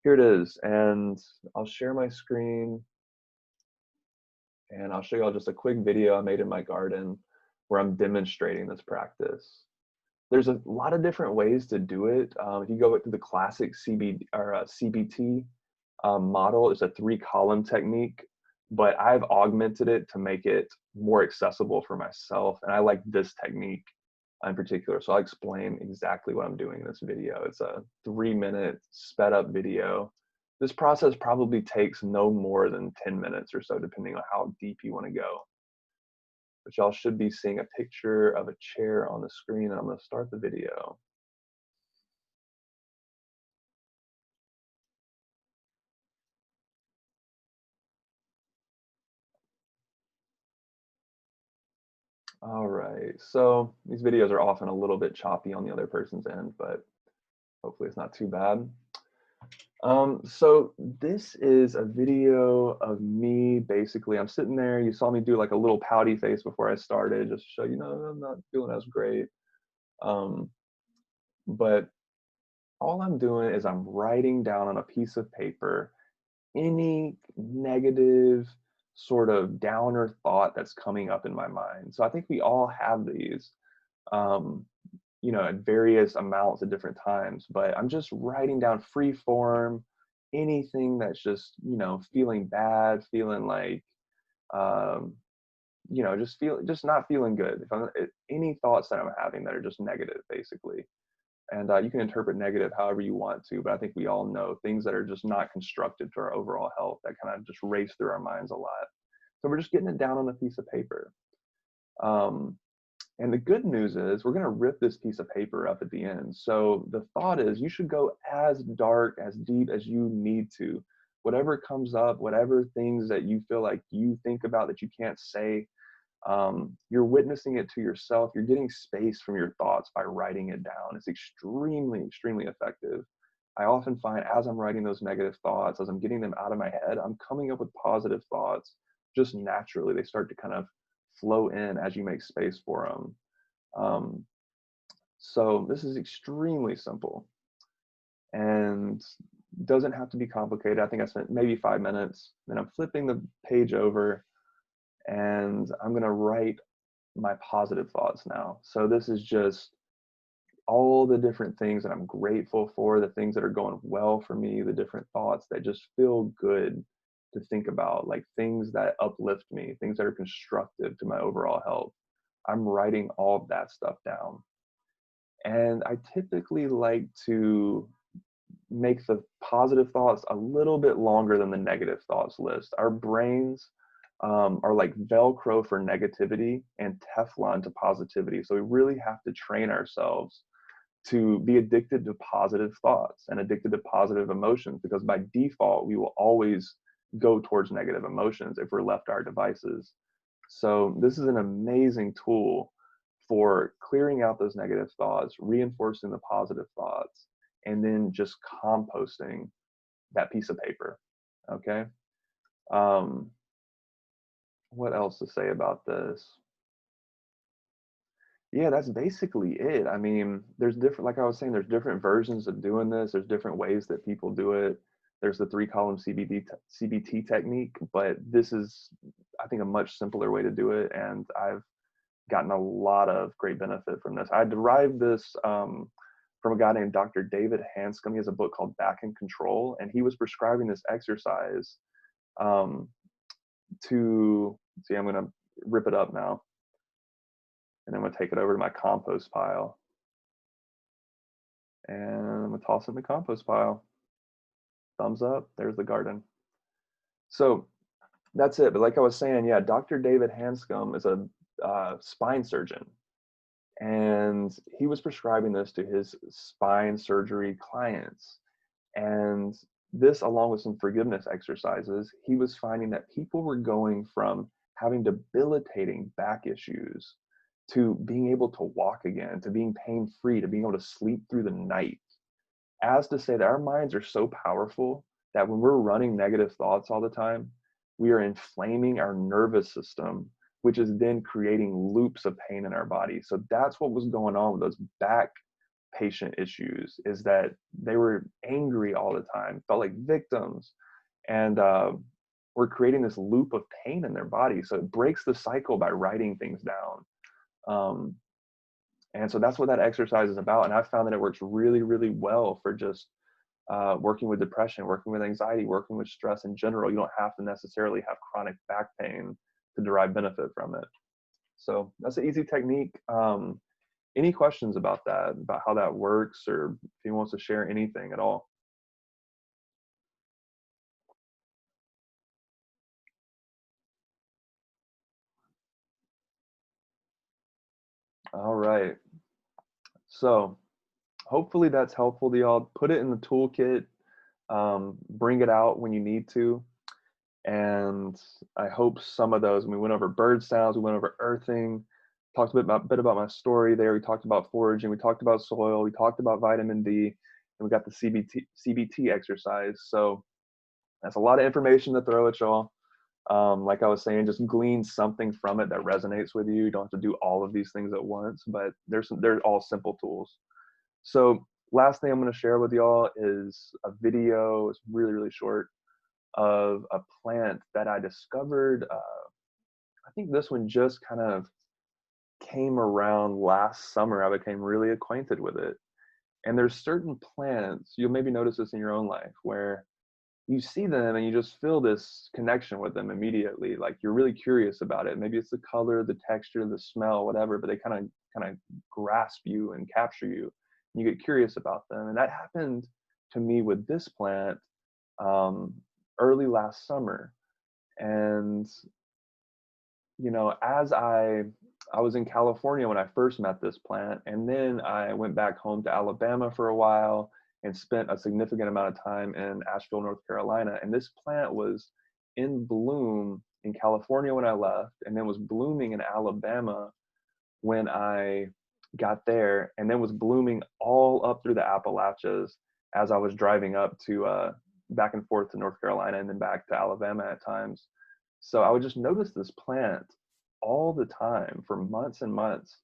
here it is. And I'll share my screen. And I'll show y'all just a quick video I made in my garden where I'm demonstrating this practice. There's a lot of different ways to do it. If you go to the classic CBT model, it's a 3-column technique, but I've augmented it to make it more accessible for myself. And I like this technique in particular. So I'll explain exactly what I'm doing in this video. It's a 3-minute sped up video. This process probably takes no more than 10 minutes or so, depending on how deep you want to go. but y'all should be seeing a picture of a chair on the screen, and I'm going to start the video. All right, so these videos are often a little bit choppy on the other person's end, but hopefully it's not too bad. So this is a video of me. Basically, I'm sitting there. You saw me do like a little pouty face before I started, just to show you, no, I'm not feeling as great. Um, but all I'm doing is I'm writing down on a piece of paper any negative sort of downer thought that's coming up in my mind. So I think we all have these. Um, at various amounts at different times, but I'm just writing down free form, anything that's just, feeling bad, feeling like, um, just not feeling good. Any thoughts that I'm having that are just negative, basically. And you can interpret negative however you want to, but I think we all know things that are just not constructive to our overall health that kind of just race through our minds a lot. So we're just getting it down on a piece of paper. Um, and the good news is we're going to rip this piece of paper up at the end. So the thought is you should go as dark, as deep as you need to. Whatever comes up, whatever things that you feel like you think about that you can't say, you're witnessing it to yourself. You're getting space from your thoughts by writing it down. It's extremely, extremely effective. I often find as I'm writing those negative thoughts, as I'm getting them out of my head, I'm coming up with positive thoughts just naturally. They start to kind of flow in as you make space for them. So this is extremely simple and doesn't have to be complicated. I think I spent maybe 5 minutes. Then I'm flipping the page over and I'm going to write my positive thoughts now. So this is just all the different things that I'm grateful for, the things that are going well for me, the different thoughts that just feel good to think about, like things that uplift me, things that are constructive to my overall health. I'm writing all of that stuff down. And I typically like to make the positive thoughts a little bit longer than the negative thoughts list. Our brains are like Velcro for negativity and Teflon to positivity. So we really have to train ourselves to be addicted to positive thoughts and addicted to positive emotions, because by default, we will always go towards negative emotions if we're left to our devices. So this is an amazing tool for clearing out those negative thoughts, reinforcing the positive thoughts, and then just composting that piece of paper. Okay. What else to say about this? Yeah, that's basically it. I mean, there's different, like I was saying, there's different versions of doing this. There's different ways that people do it. There's the 3-column CBT technique, but this is, I think, a much simpler way to do it. And I've gotten a lot of great benefit from this. I derived this from a guy named Dr. David Hanscom. He has a book called Back in Control, and he was prescribing this exercise to, see, I'm going to rip it up now, and I'm going to take it over to my compost pile. And I'm going to toss it in the compost pile. Thumbs up, there's the garden. So that's it. But like I was saying, yeah, Dr. David Hanscom is a spine surgeon. And he was prescribing this to his spine surgery clients. And this, along with some forgiveness exercises, he was finding that people were going from having debilitating back issues to being able to walk again, to being pain-free, to being able to sleep through the night. As to say that our minds are so powerful that when we're running negative thoughts all the time, we are inflaming our nervous system, which is then creating loops of pain in our body. So that's what was going on with those back patient issues, is that they were angry all the time, felt like victims, and were creating this loop of pain in their body. So it breaks the cycle by writing things down. And so that's what that exercise is about. And I found that it works really, really well for just working with depression, working with anxiety, working with stress in general. You don't have to necessarily have chronic back pain to derive benefit from it. So that's an easy technique. Any questions about that, about how that works, or if he wants to share anything at all? All right. So hopefully that's helpful to y'all. Put it in the toolkit. Bring it out when you need to. And I hope some of those, we went over bird sounds, we went over earthing, talked a bit about my story there. We talked about foraging, we talked about soil, we talked about vitamin D, and we got the CBT exercise. So that's a lot of information to throw at y'all. Like I was saying, just glean something from it that resonates with you. You don't have to do all of these things at once, but they're all simple tools. So last thing I'm going to share with y'all is a video. It's really, really short, of a plant that I discovered. I think this one just kind of came around last summer. I became really acquainted with it. And there's certain plants, you'll maybe notice this in your own life, where you see them and you just feel this connection with them immediately. Like you're really curious about it. Maybe it's the color, the texture, the smell, whatever, but they kind of grasp you and capture you. And you get curious about them. And that happened to me with this plant um, early last summer. And as I was in California when I first met this plant, and then I went back home to Alabama for a while and spent a significant amount of time in Asheville, North Carolina. And this plant was in bloom in California when I left, and then was blooming in Alabama when I got there, and then was blooming all up through the Appalachians as I was driving up to back and forth to North Carolina and then back to Alabama at times. So I would just notice this plant all the time for months and months.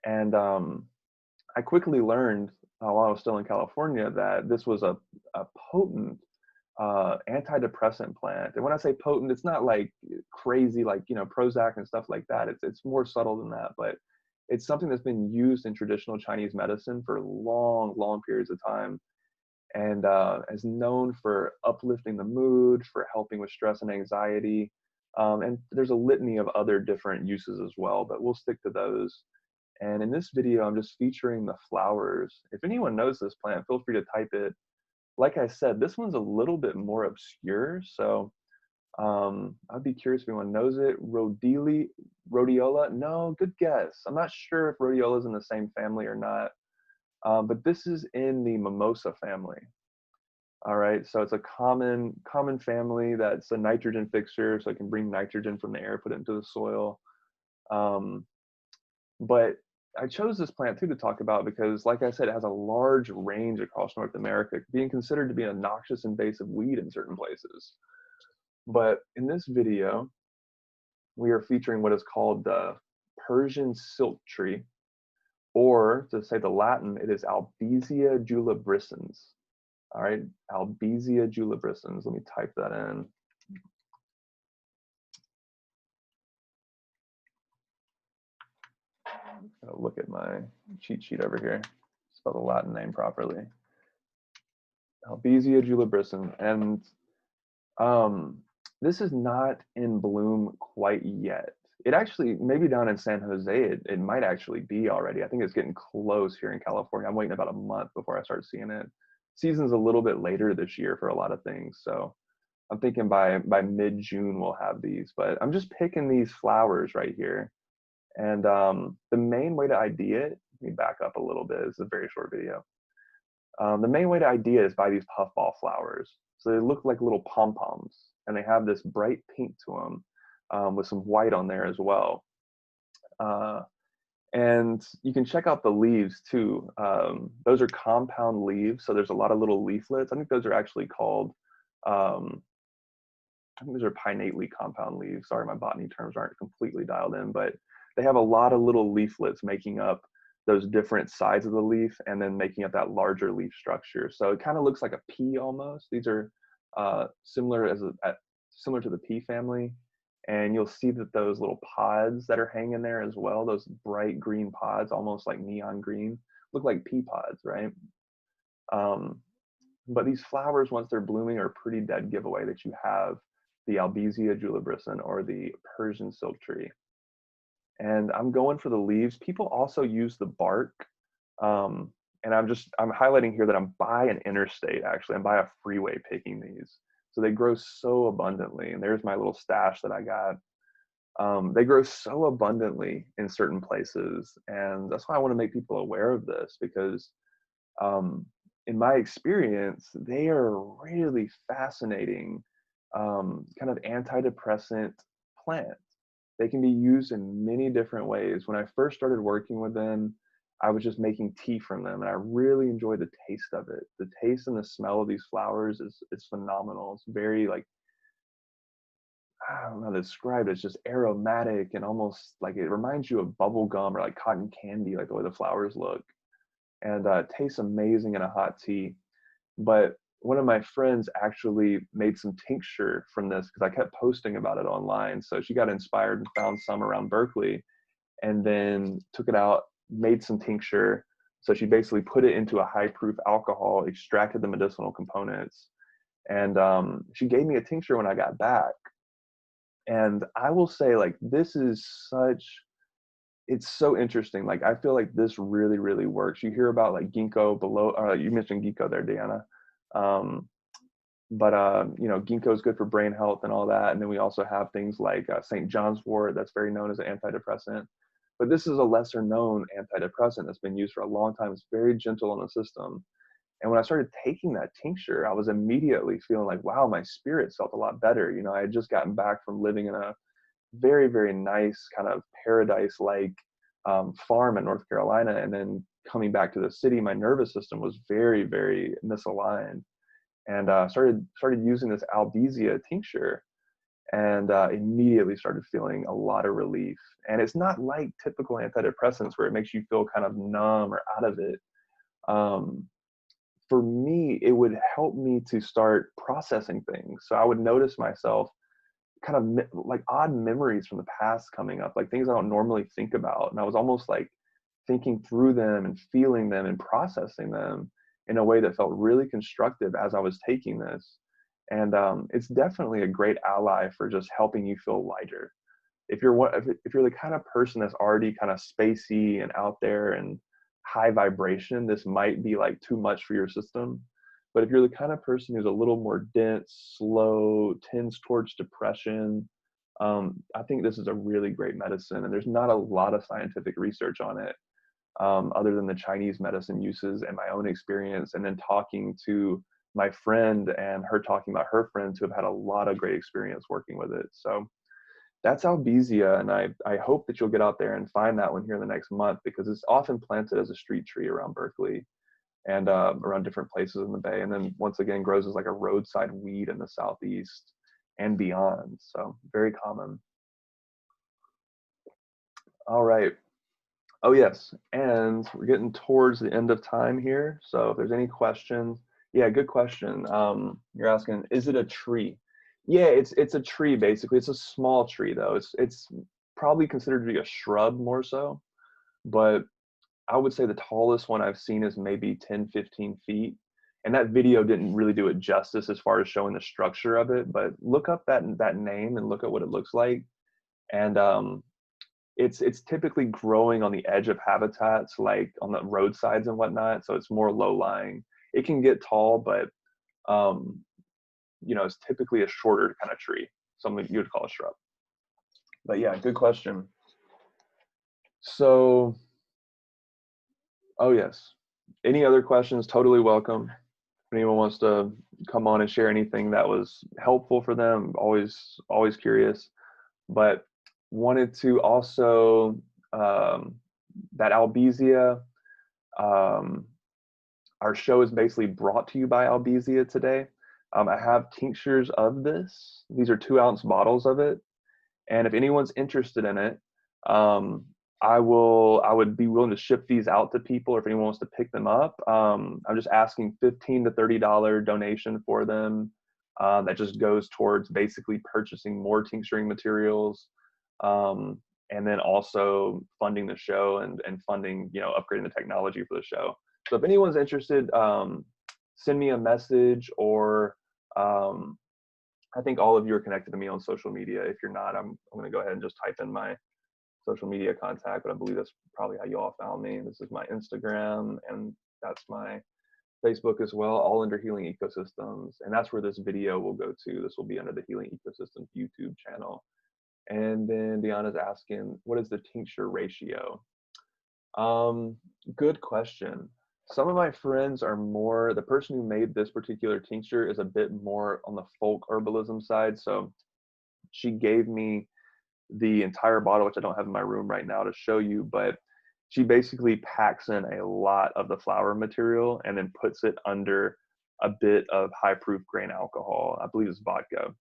And I quickly learned while I was still in California that this was a potent antidepressant plant. And when I say potent, it's not like crazy, like, Prozac and stuff like that. It's more subtle than that, but it's something that's been used in traditional Chinese medicine for long, long periods of time, and is known for uplifting the mood, for helping with stress and anxiety. And there's a litany of other different uses as well, but we'll stick to those. And in this video, I'm just featuring the flowers. If anyone knows this plant, feel free to type it. Like I said, this one's a little bit more obscure, so I'd be curious if anyone knows it. Rhodiola? No, good guess. I'm not sure if rhodiola is in the same family or not, but this is in the Mimosa family. All right, so it's a common family that's a nitrogen fixer, so it can bring nitrogen from the air, put it into the soil. But I chose this plant too to talk about because, like I said, it has a large range across North America, being considered to be a noxious invasive weed in certain places. But in this video, we are featuring what is called the Persian silt tree, or to say the Latin, it is Albizia julibriscens. All right, Albizia julibriscens. Let me type that in. I'll look at my cheat sheet over here. Spell the Latin name properly. Albizia julibriscens. And this is not in bloom quite yet. It actually, maybe down in San Jose, it might actually be already. I think it's getting close here in California. I'm waiting about a month before I start seeing it. Season's a little bit later this year for a lot of things. So I'm thinking by mid-June we'll have these. But I'm just picking these flowers right here. And the main way to ID it, let me back up a little bit. It's a very short video. The main way to ID it is by these puffball flowers. So they look like little pom-poms, and they have this bright pink to them with some white on there as well. And you can check out the leaves too. Those are compound leaves, so there's a lot of little leaflets. I think those are actually called, I think those are pinnately compound leaves. Sorry, my botany terms aren't completely dialed in, but they have a lot of little leaflets making up those different sides of the leaf and then making up that larger leaf structure. So it kind of looks like a pea almost. These are similar to the pea family. And you'll see that those little pods that are hanging there as well, those bright green pods, almost like neon green, look like pea pods, right? But these flowers, once they're blooming, are a pretty dead giveaway that you have the Albizia julibriscen or the Persian silk tree. And I'm going for the leaves. People also use the bark. And I'm highlighting here that I'm by an interstate, actually. I'm by a freeway picking these. So they grow so abundantly. And there's my little stash that I got. They grow so abundantly in certain places, and that's why I want to make people aware of this, because um, in my experience, they are really fascinating kind of antidepressant plants. They can be used in many different ways. When I first started working with them, I was just making tea from them, and I really enjoy the taste of it. The taste and the smell of these flowers is phenomenal. It's very like, I don't know how to describe it. It's just aromatic and almost like it reminds you of bubble gum or like cotton candy, like the way the flowers look. And it tastes amazing in a hot tea. But one of my friends actually made some tincture from this because I kept posting about it online. So she got inspired and found some around Berkeley, and then took it out, made some tincture. So she basically put it into a high proof alcohol, extracted the medicinal components, and she gave me a tincture when I got back. And I will say, like, this is such, it's so interesting. Like, I feel like this really, really works. You hear about like ginkgo below, you mentioned ginkgo there, Deanna. Um, but you know, ginkgo is good for brain health and all that. And then we also have things like St. John's wort, that's very known as an antidepressant. But this is a lesser known antidepressant that's been used for a long time. It's very gentle on the system. And when I started taking that tincture, I was immediately feeling like, wow, my spirit felt a lot better. You know, I had just gotten back from living in a very, very nice kind of paradise-like farm in North Carolina. And then coming back to the city, my nervous system was very, very misaligned. And started using this Albizia tincture, and immediately started feeling a lot of relief. And it's not like typical antidepressants where it makes you feel kind of numb or out of it. Um, for me, it would help me to start processing things. So I would notice myself kind of like odd memories from the past coming up, like things I don't normally think about. And I was almost like thinking through them and feeling them and processing them in a way that felt really constructive as I was taking this. And it's definitely a great ally for just helping you feel lighter. If you're the kind of person that's already kind of spacey and out there and high vibration, this might be like too much for your system. But if you're the kind of person who's a little more dense, slow, tends towards depression, I think this is a really great medicine. And there's not a lot of scientific research on it, other than the Chinese medicine uses and my own experience, and then talking to my friend and her talking about her friends who have had a lot of great experience working with it. So that's Albizia, and I hope that you'll get out there and find that one here in the next month, because it's often planted as a street tree around Berkeley and around different places in the Bay, and then once again grows as like a roadside weed in the Southeast and beyond. So very common. All right. Oh yes, and we're getting towards the end of time here. So if there's any questions, yeah, good question. You're asking, is it a tree? Yeah, it's a tree basically. It's a small tree though. It's probably considered to be a shrub more so, but I would say the tallest one I've seen is maybe 10, 15 feet. And that video didn't really do it justice as far as showing the structure of it, but look up that name and look at what it looks like. And it's typically growing on the edge of habitats, like on the roadsides and whatnot. So it's more low lying. It can get tall, but you know, it's typically a shorter kind of tree, something you would call a shrub. But yeah, good question. So, oh yes, any other questions? Totally welcome. If anyone wants to come on and share anything that was helpful for them, always curious. But wanted to also that Albizia. Our show is basically brought to you by Albizia today. I have tinctures of this. These are 2-ounce bottles of it, and if anyone's interested in it, I would be willing to ship these out to people, or if anyone wants to pick them up. I'm just asking $15 to $30 donation for them. That just goes towards basically purchasing more tincturing materials, and then also funding the show and funding, you know, upgrading the technology for the show. So if anyone's interested, send me a message, or I think all of you are connected to me on social media. If you're not, I'm going to go ahead and just type in my social media contact, but I believe that's probably how you all found me. This is my Instagram, and that's my Facebook as well, all under Healing Ecosystems. And that's where this video will go to. This will be under the Healing Ecosystems YouTube channel. And then Deanna's asking, what is the tincture ratio? Um, Good question. Some of my friends are more, the person who made this particular tincture is a bit more on the folk herbalism side. So she gave me the entire bottle, which I don't have in my room right now to show you, but she basically packs in a lot of the flower material and then puts it under a bit of high proof grain alcohol. I believe it's vodka.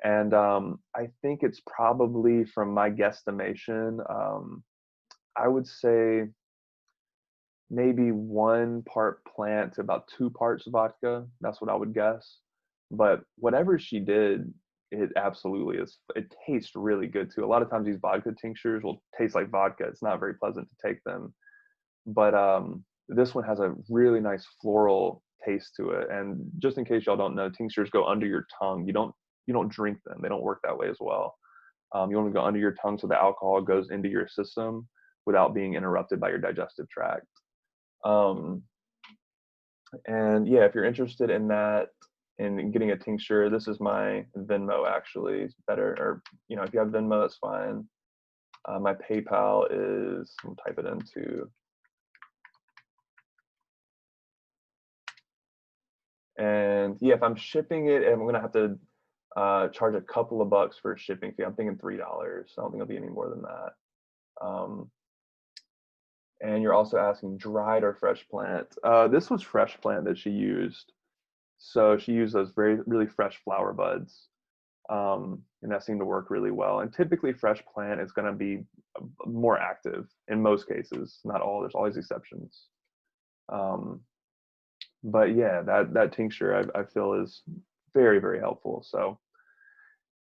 And I think it's probably, from my guesstimation, I would say maybe 1 part plant to about 2 parts vodka. That's what I would guess. But whatever she did, it absolutely is. It tastes really good too. A lot of times these vodka tinctures will taste like vodka. It's not very pleasant to take them. But this one has a really nice floral taste to it. And just in case y'all don't know, tinctures go under your tongue. You don't drink them. They don't work that way as well. You want to go under your tongue so the alcohol goes into your system without being interrupted by your digestive tract. Um, and yeah, if you're interested in that, in getting a tincture, this is my Venmo actually. It's better, or if you have Venmo, that's fine. My PayPal is, I'll type it into, and yeah, if I'm shipping it, I'm gonna have to charge a couple of bucks for a shipping fee. I'm thinking $3. I don't think it'll be any more than that. And you're also asking dried or fresh plant. This was fresh plant that she used. So she used those really fresh flower buds. And that seemed to work really well. And typically fresh plant is going to be more active in most cases, not all, there's always exceptions. But yeah, that tincture I feel is very, very helpful. So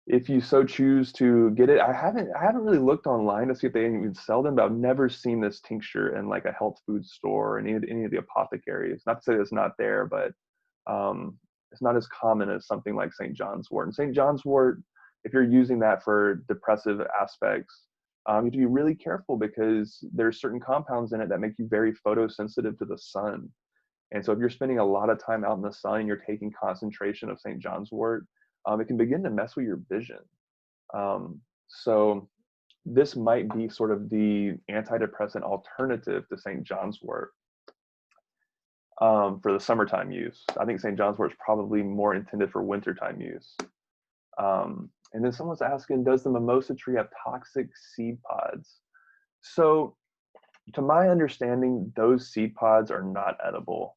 if you so choose to get it, I haven't really looked online to see if they even sell them, but I've never seen this tincture in like a health food store or any of the apothecaries. Not to say it's not there, but it's not as common as something like St. John's wort. And St. John's wort, if you're using that for depressive aspects, you have to be really careful because there's certain compounds in it that make you very photosensitive to the sun. And so if you're spending a lot of time out in the sun and you're taking concentration of St. John's wort, it can begin to mess with your vision. So this might be sort of the antidepressant alternative to St. John's wort for the summertime use. I think St. John's wort is probably more intended for wintertime use. And then someone's asking, does the mimosa tree have toxic seed pods? So to my understanding, those seed pods are not edible.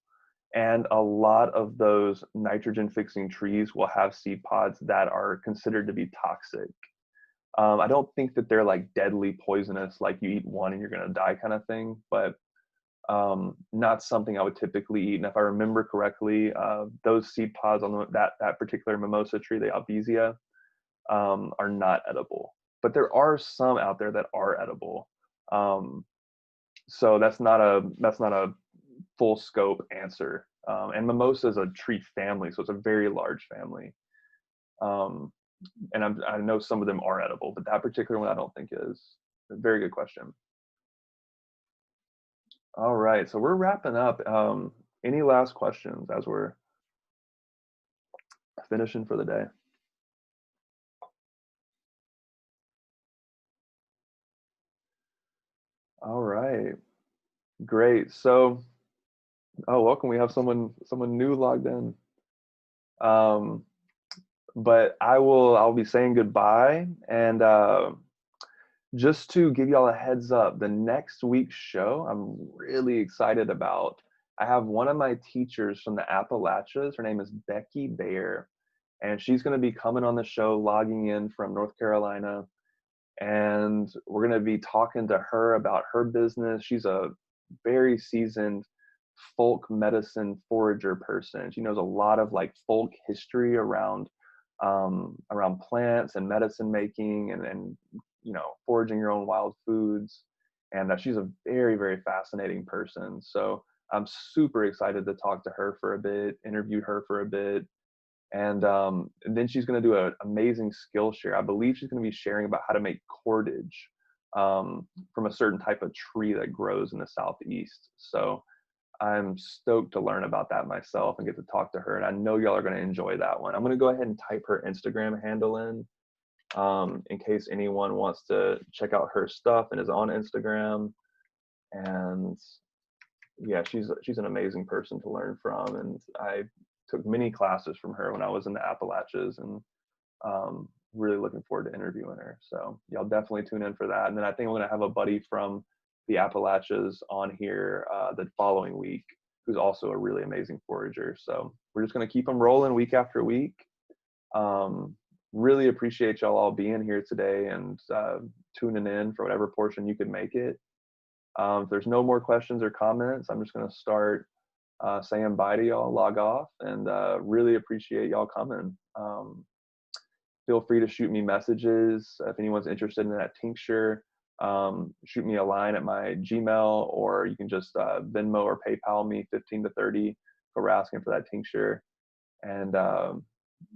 And a lot of those nitrogen fixing trees will have seed pods that are considered to be toxic. I don't think that they're like deadly poisonous, like you eat one and you're going to die kind of thing, but not something I would typically eat. And if I remember correctly, those seed pods on that particular mimosa tree, the Albizia, are not edible. But there are some out there that are edible. So that's not a full scope answer. And mimosa is a tree family, so it's a very large family. And I know some of them are edible, but that particular one I don't think is. A very good question. All right, so we're wrapping up. Any last questions as we're finishing for the day? All right, great. So, oh, welcome. We have someone new logged in. But I'll be saying goodbye, and just to give y'all a heads up, the next week's show I'm really excited about. I have one of my teachers from the Appalachians. Her name is Becky Bayer, and she's going to be coming on the show, logging in from North Carolina, and we're going to be talking to her about her business. She's a very seasoned folk medicine forager person. She knows a lot of like folk history around plants and medicine making and foraging your own wild foods. And she's a very, very fascinating person. So I'm super excited to talk to her for a bit, interview her for a bit. And then she's going to do an amazing skill share. I believe she's going to be sharing about how to make cordage from a certain type of tree that grows in the Southeast. So I'm stoked to learn about that myself and get to talk to her. And I know y'all are going to enjoy that one. I'm going to go ahead and type her Instagram handle in in case anyone wants to check out her stuff and is on Instagram. And yeah, she's an amazing person to learn from, and I took many classes from her when I was in the Appalachians, and really looking forward to interviewing her. So y'all definitely tune in for that. And then I think we're gonna have a buddy from the Appalachians on here the following week, who's also a really amazing forager. So we're just gonna keep them rolling week after week. Really appreciate y'all all being here today and tuning in for whatever portion you could make it. If there's no more questions or comments, I'm just going to start saying bye to y'all, log off, and really appreciate y'all coming. Feel free to shoot me messages if anyone's interested in that tincture. Shoot me a line at my Gmail, or you can just Venmo or PayPal me 15 to 30 for asking for that tincture. And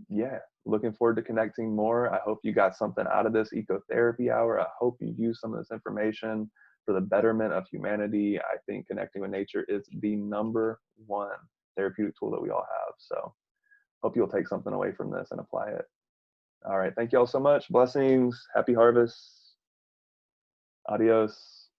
yeah, looking forward to connecting more. I hope you got something out of this ecotherapy hour. I hope you use some of this information for the betterment of humanity. I think connecting with nature is the #1 therapeutic tool that we all have. So hope you'll take something away from this and apply it. All right. Thank you all so much. Blessings. Happy harvest. Adios.